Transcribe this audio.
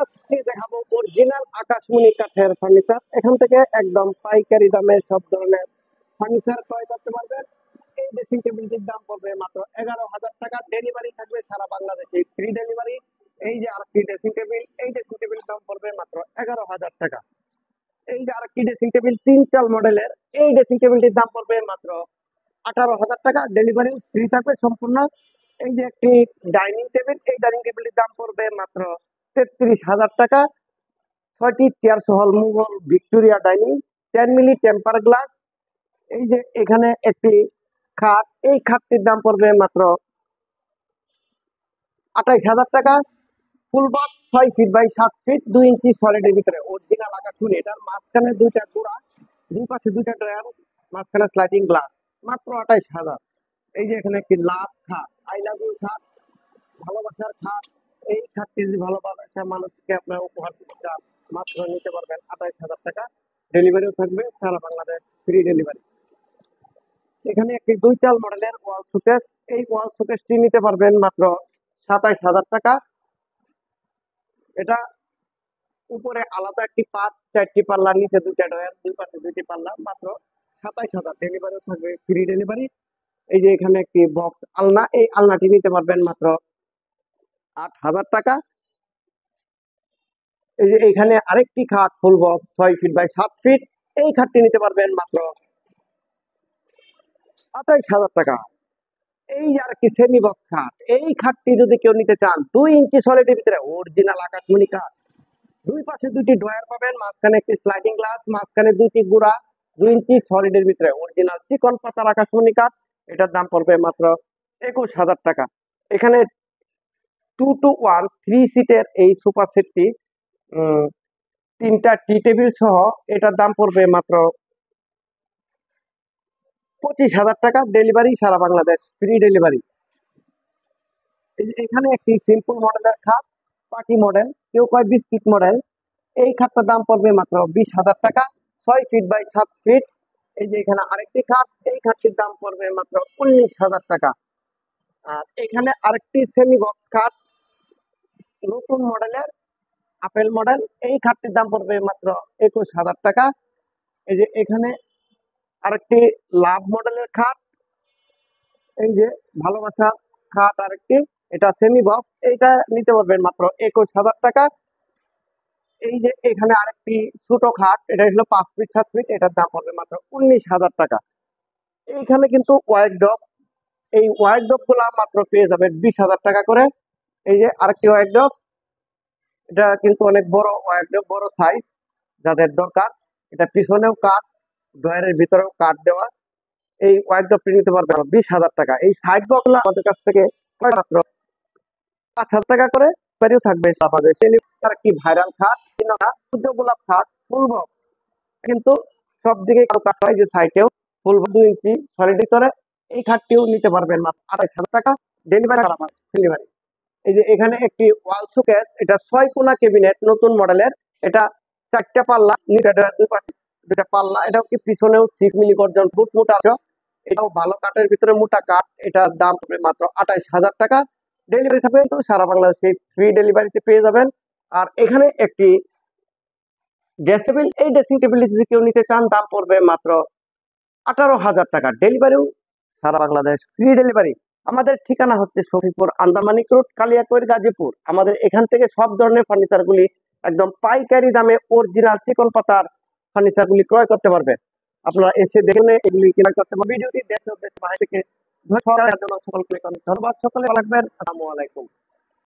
আজকে দেখাবো অরিজিনাল আকাশমণি কাঠের ফার্নিচার। এখান থেকে একদম পাইকারি দামে সব ধরনের ফার্নিচার ক্রয় করতে পারবেন। এই ড্রেসিং টেবিলটির দাম পড়বে মাত্র 11,000 টাকা। ডেলিভারি থাকবে সারা বাংলাদেশে, ফ্রি ডেলিভারি। এই যে আরেকটি ড্রেসিং টেবিল, এই ড্রেসিং টেবিলের দাম পড়বে মাত্র 11,000 টাকা। এই যে আরেকটি ড্রেসিং টেবিল 3 চাল মডেলের, এই ড্রেসিং টেবিলটির দাম পড়বে মাত্র 18,000 টাকা। ডেলিভারি ফ্রি থাকবে সম্পূর্ণ। এই যে একটি ডাইনিং টেবিল, এই ডাইনিং টেবিলটির দাম পড়বে মাত্র 33,000 টাকা। 6টি চেয়ার সহ Mughal Victoria dining, 10 milli temper glass. এই যে এখানে একটি খাট, এই খাটটির দাম পড়বে মাত্র 28,000 টাকা। Full box 6 feet by 7 feet, 2 inch সলিডের ভিতরে অরিজিনাল আকাশমণি। এটার মাঝখানে দুইটা গোড়া, দুই পাশে দুইটা ড্রয়ার, মাঝখানে স্লাইডিং গ্লাস, মাত্র 28,000। এই যে এখানে একটি লাভ খাট, আই লাভ ইউ খাট, ভালোবাসার খাট। এই খাটটি যদি ভালোবাসা মানুষকে আপনার উপহার দিতে চান, মাত্র নিতে পারবেন 28,000 টাকা। ডেলিভারিও থাকবে সারা বাংলাদেশ, ফ্রি ডেলিভারি। এখানে একটি 2 চাল মডেলের ওয়াল শোকেস, এই ওয়াল শোকেসটি নিতে পারবেন মাত্র 27,000 টাকা। এটা উপরে আলাদা একটি পাত, 4টি পাল্লা, নিচে দুইটা ডয়ার, দুই পাশে 2টি পাল্লা, মাত্র 27,000। ডেলিভারিও থাকবে ফ্রি ডেলিভারি। এই যে এখানে একটি বক্স আলনা, এই আলনাটি নিতে পারবেন মাত্র 8,000 টাকা। এই যে এখানে আরেকটি খাট full box 6 feet by 7 feet, এই খাটটি নিতে পারবেন মাত্র 28,000 টাকা। এই যে আরেকটি সেমি বক্স খাট, এই খাটটি যদি কেউ নিতে চান, 2 ইঞ্চি সলিডের ভিতরে অরিজিনাল আকাশমণি কাঠ। দুই পাশে দুইটি ড্রয়ার পাবেন, মাঝখানে একটি স্লাইডিং গ্লাস, মাঝখানে দুইটি গুড়া, 2 ইঞ্চি সলিডের ভিতরে অরিজিনাল চিকন পাতার আকাশমণি কাঠ। এটার দাম পড়বে মাত্র 21,000 টাকা। এখানে 2 to 1 3 সিটের এই সোফা সেটটি, 3টা টি টেবিল সহ, এটার দাম পড়বে মাত্র 25,000 টাকা। ডেলিভারি সারা বাংলাদেশ, ফ্রি ডেলিভারি। এখানে একটি সিম্পল মডেলের খাট, পার্টি মডেল, কেউ কয় বিস্কিট মডেল। এই খাটটার দাম পড়বে মাত্র 20,000 টাকা, 6 ফিট বাই 7 ফিট। এই যে এখানে আরেকটি খাট, এই খাটটির দাম পড়বে মাত্র 19,000 টাকা। আর এখানে আরেকটি সেমি বক্স খাট, নতুন মডেলের, আপেল মডেল, এই খাটটির দাম পড়বে মাত্র 21,000 টাকা। এই যে এখানে আরেকটি লাভ মডেলের খাট, এই যে ভালোবাসা খাট আরেকটি, এটা সেমি বক্স, এইটা নিতে পারবেন মাত্র 21,000 টাকা। এই যে এখানে আরেকটি ছোট খাট, এটা হলো 5 ফিট 7 ফিট, এটার দাম পড়বে মাত্র 19,000 টাকা। এইখানে কিন্তু ওয়াইড্রপ, এই ওয়াইড্রপ গুলা মাত্র পেয়ে যাবেন 20,000 টাকা করে। এই যে আরেকটি ওয়াইড্রপ, এটা কিন্তু অনেক বড় ওয়াইড্রপ, বড় সাইজ, যাদের দরকার। এটা পিছনেও কাঠ, ড্রয়ারের ভিতরেও কাঠ দেওয়া। এই ওয়াইড্রপটি নিতে পারবেন 20,000 টাকা। এই সাইড বক্স আমাদের কাছ থেকে মাত্র 5,000 টাকা করে। বাড়িও থাকবে আমাদের একটি ভাইরাল খাট, সূর্য গোলাপ খাট, ফুল বক্স, কিন্তু সব দিকে কারো কাজ হয়, যে সাইটেও ফুল 2 ইঞ্চি সলিড ভিতরে, এই খাটটিও নিতে পারবেন মাত্র 28,000 টাকা। Delivery delivery. এই যে এখানে একটি ওয়াল শোকেস, এটা 6 কোণা ক্যাবিনেট, নতুন মডেলের। এটা 4টা পাল্লা, নিচে দুই পাশে 2টা পাল্লা। এটাও কি পিছনেও 6 মিলি গর্জন ফুট মোটা আছে। এটাও ভালো কাঠের ভিতরে মোটা কাঠ। এটার দাম পড়বে মাত্র 28,000 টাকা। ডেলিভারি থাকবে তো সারা বাংলাদেশে, ফ্রি ডেলিভারিতে পেয়ে যাবেন। আর এখানে একটি ড্রেসিং টেবিল, এই ড্রেসিং টেবিল যদি কেউ নিতে চান, দাম পড়বে মাত্র 18,000 টাকা। ডেলিভারিও সারা বাংলাদেশ, ফ্রি ডেলিভারি। আমাদের ঠিকানা হচ্ছে শফিপুর, আন্দামানিক রোড, কালিয়াকৈর, গাজীপুর। আমাদের এখান থেকে সব ধরনের ফার্নিচার গুলি একদম পাইকারি দামে অরিজিনাল চিকন পাতার ফার্নিচার গুলি ক্রয় করতে পারবেন। আপনারা এসে দেখে এগুলি ক্রয় করতে পারবেন। ভিডিওটি দেশ ও দেশের বাইরে থেকে সকলকে ধন্যবাদ। সকলে ভালো থাকবেন। আসসালামু আলাইকুম।